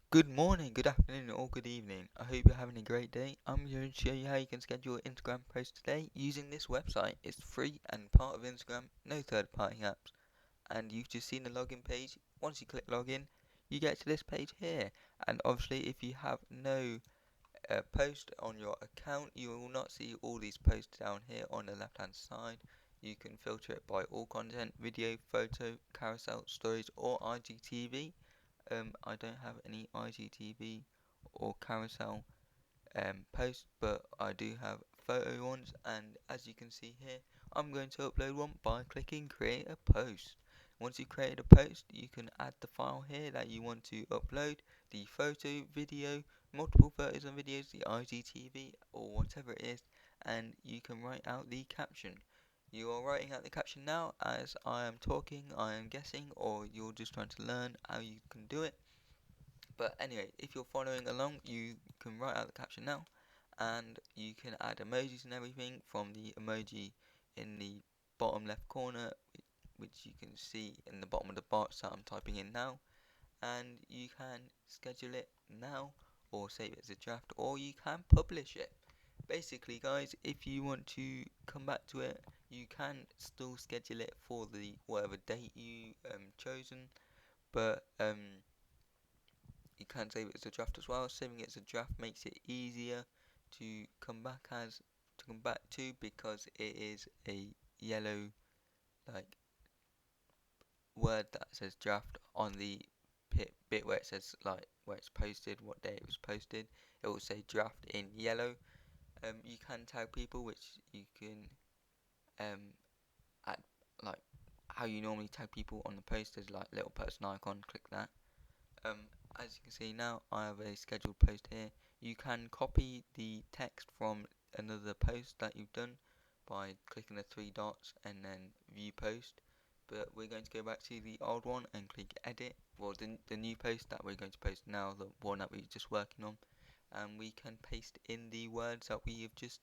Good morning, good afternoon, or good evening. I hope you're having a great day. I'm going to show you how you can schedule an Instagram post today using this website. It's free and part of Instagram, no third-party apps. And you've just seen the login page. Once you click login, you get to this page here. And obviously, if you have no post on your account, you will not see all these posts down here on the left-hand side. You can filter it by all content, video, photo, carousel, stories, or IGTV. I don't have any IGTV or carousel posts, but I do have photo ones, and as you can see here, I'm going to upload one by clicking create a post. Once you create a post, you can add the file here that you want to upload, the photo, video, multiple photos and videos, the IGTV, or whatever it is, and you can write out the caption. You are writing out the caption now as I am talking, I am guessing, or you're just trying to learn how you can do it. But anyway, if you're following along, you can write out the caption now, and you can add emojis and everything from the emoji in the bottom left corner, which you can see in the bottom of the box that I'm typing in now, and you can schedule it now, or save it as a draft, or you can publish it. Basically, guys, if you want to come back to it, you can still schedule it for the whatever date you chosen, but you can save it as a draft as well. Saving it as a draft makes it easier to come back as to come back to because it is a yellow like word that says draft on the bit where it says like where it's posted, what day it was posted. It will say draft in yellow. You can tag people, which you can um add like how you normally tag people on the post. There's like little person icon. Click that. Um, as you can see now, I have a scheduled post here. You can copy the text from another post that you've done by clicking the three dots and then view post. But we're going to go back to the old one and click edit. Well, the new post that we're going to post now, the one that we're just working on. And we can paste in the words that we have just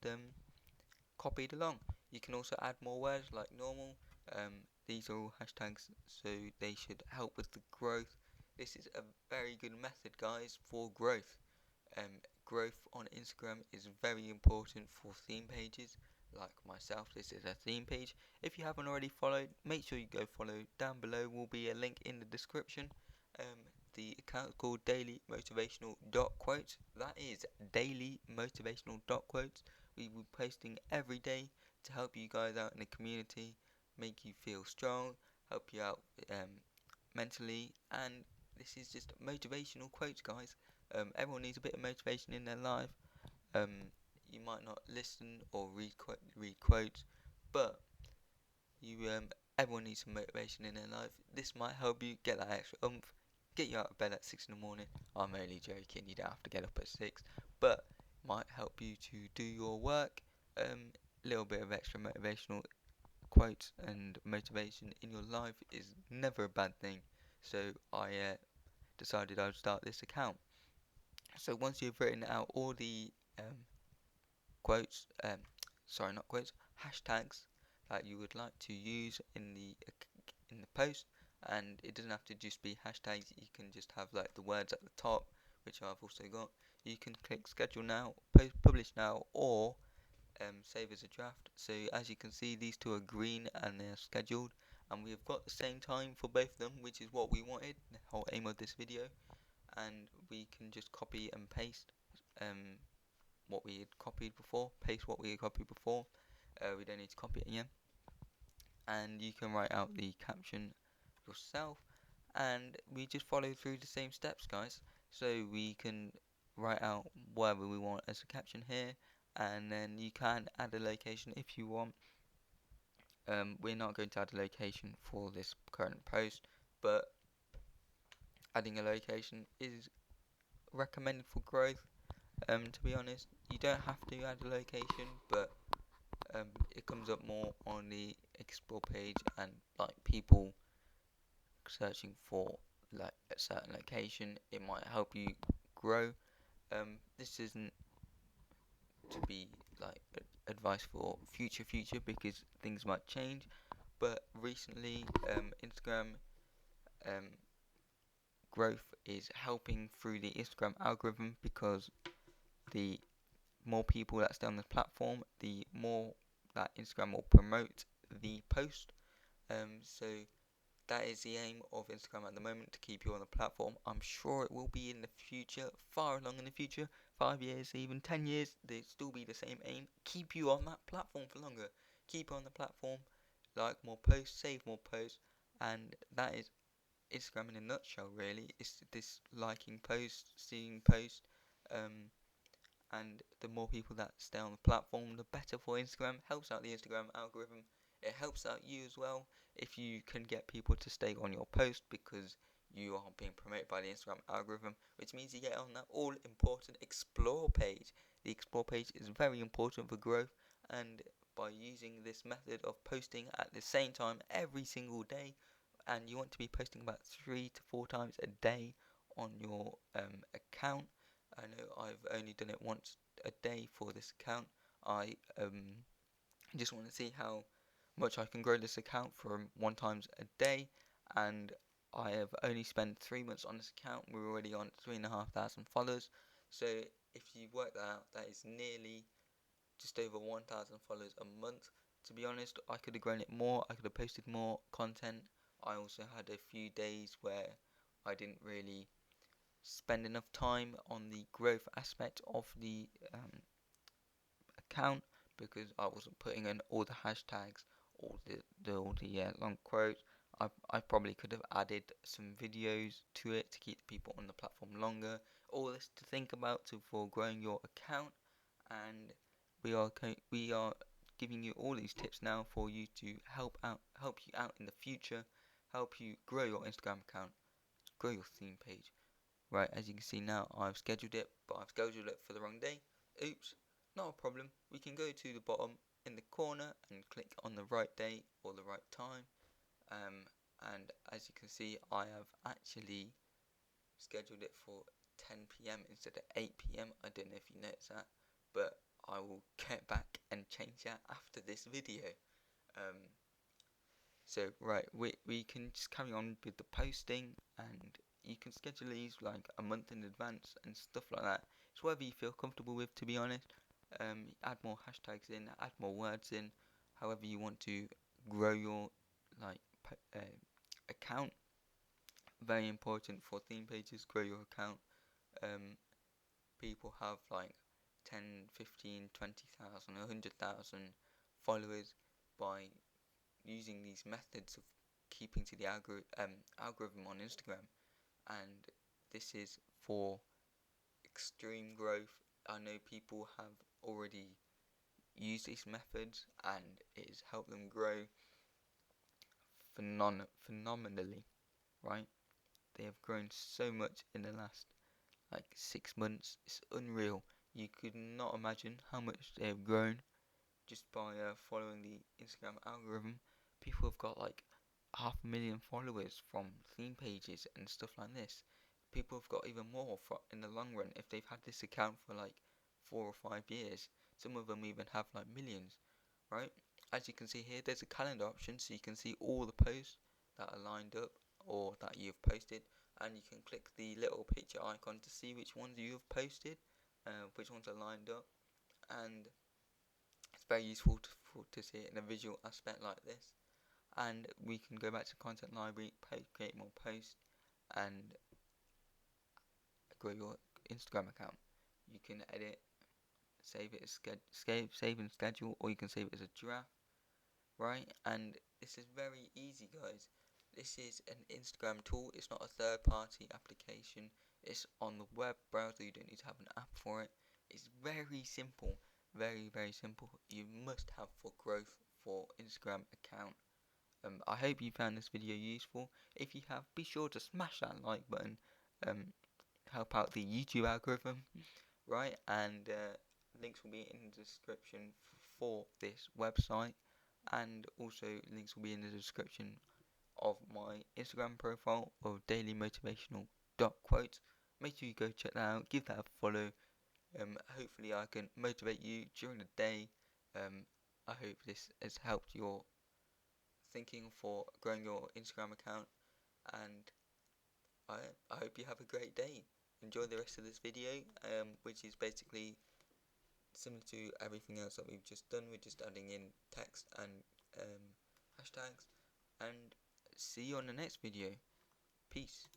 copied along. You can also add more words like normal. These are all hashtags, so they should help with the growth. This is a very good method, guys, for growth. Growth on Instagram is very important for theme pages. Like myself, this is a theme page. If you haven't already followed, make sure you go follow. Down below will be a link in the description. The account is called Daily Motivational Dot Quotes. That is Daily Motivational Dot Quotes. We will be posting every day to help you guys out in the community, make you feel strong, help you out mentally, and this is just motivational quotes, guys. Everyone needs a bit of motivation in their life. Um, you might not listen or read quotes, but you everyone needs some motivation in their life. This might help you get that extra get you out of bed at 6 in the morning. I'm only joking. You don't have to get up at 6, but might help you to do your work. Little bit of extra motivational quotes and motivation in your life is never a bad thing. So I decided I'd start this account. So once you've written out all the quotes, sorry, not quotes, hashtags that you would like to use in the post, and it doesn't have to just be hashtags. You can just have like the words at the top, which I've also got. You can click schedule now, publish now, or save as a draft. So as you can see, these two are green and they're scheduled, and we have got the same time for both of them, which is what we wanted, the whole aim of this video. And we can just copy and paste um, what we had copied before, paste what we had copied before. We don't need to copy it again. And you can write out the caption yourself, and we just follow through the same steps, guys. So we can write out whatever we want as a caption here, and then you can add a location if you want. We're not going to add a location for this current post, but adding a location is recommended for growth. To be honest, you don't have to add a location, but it comes up more on the explore page and like people searching for like a certain location. It might help you grow. This isn't to be like advice for future because things might change. But recently, Instagram um, growth is helping through the Instagram algorithm, because the more people that stay on the platform, the more that Instagram will promote the post. So that is the aim of Instagram at the moment, to keep you on the platform. I'm sure it will be in the future, far along in the future, 5 years, even 10 years, they still be the same aim. Keep you on that platform for longer. Keep you on the platform, like more posts, save more posts, and that is Instagram in a nutshell, really. It's this liking posts, seeing posts, um, and the more people that stay on the platform, the better for Instagram. Helps out the Instagram algorithm. It helps out you as well if you can get people to stay on your post, because you are being promoted by the Instagram algorithm, which means you get on that all important explore page. The explore page is very important for growth, and by using this method of posting at the same time every single day, and you want to be posting about 3 to 4 times a day on your account. I know I've only done it once a day for this account. I just want to see how much I can grow this account from 1 times a day, and I have only spent 3 months on this account. We're already on 3,500 followers. So if you work that out, that is nearly just over 1,000 followers a month. To be honest, I could have grown it more. I could have posted more content. I also had a few days where I didn't really spend enough time on the growth aspect of the account, because I wasn't putting in all the hashtags, all the long quotes. I probably could have added some videos to it to keep people on the platform longer. All this to think about for growing your account, and we are giving you all these tips now for you to help you out in the future, help you grow your Instagram account, grow your theme page. Right, as you can see now, I've scheduled it, but I've scheduled it for the wrong day. Oops, not a problem. We can go to the bottom in the corner and click on the right day or the right time. And as you can see, I have actually scheduled it for 10 p.m. instead of 8 p.m. I don't know if you noticed that, but I will get back and change that after this video. Um, so right, we can just carry on with the posting, and you can schedule these like a month in advance and stuff like that. It's whatever you feel comfortable with, to be honest. Add more hashtags in, add more words in, however you want to grow your like account. Very important for theme pages. Grow your account. Um, People have like 10, 15, 20,000, 100,000 followers by using these methods of keeping to the algorithm on Instagram, and this is for extreme growth. I know people have already used these methods, and it has helped them grow phenomenally, right? They have grown so much in the last like 6 months. It's unreal. You could not imagine how much they have grown just by following the Instagram algorithm. People have got like 500,000 followers from theme pages and stuff like this. People have got even more in the long run if they've had this account for like 4 or 5 years. Some of them even have like millions, right? As you can see here, there's a calendar option, so you can see all the posts that are lined up or that you've posted, and you can click the little picture icon to see which ones you have posted, which ones are lined up, and it's very useful to see it in a visual aspect like this. And we can go back to content library, create more posts, and grow your Instagram account. You can edit, save it as save and schedule, or you can save it as a draft, right? And this is very easy, guys. This is an Instagram tool. It's not a third-party application. It's on the web browser. You don't need to have an app for it. It's very simple, very simple. You must have for growth for Instagram account. I hope you found this video useful. If you have, be sure to smash that like button. Help out the YouTube algorithm, right? And links will be in the description for this website, and also links will be in the description of my Instagram profile of daily motivational quotes. Make sure you go check that out. Give that a follow. Hopefully, I can motivate you during the day. I hope this has helped your thinking for growing your Instagram account, and I hope you have a great day. Enjoy the rest of this video, which is basically similar to everything else that we've just done. We're just adding in text and hashtags, and see you on the next video. Peace.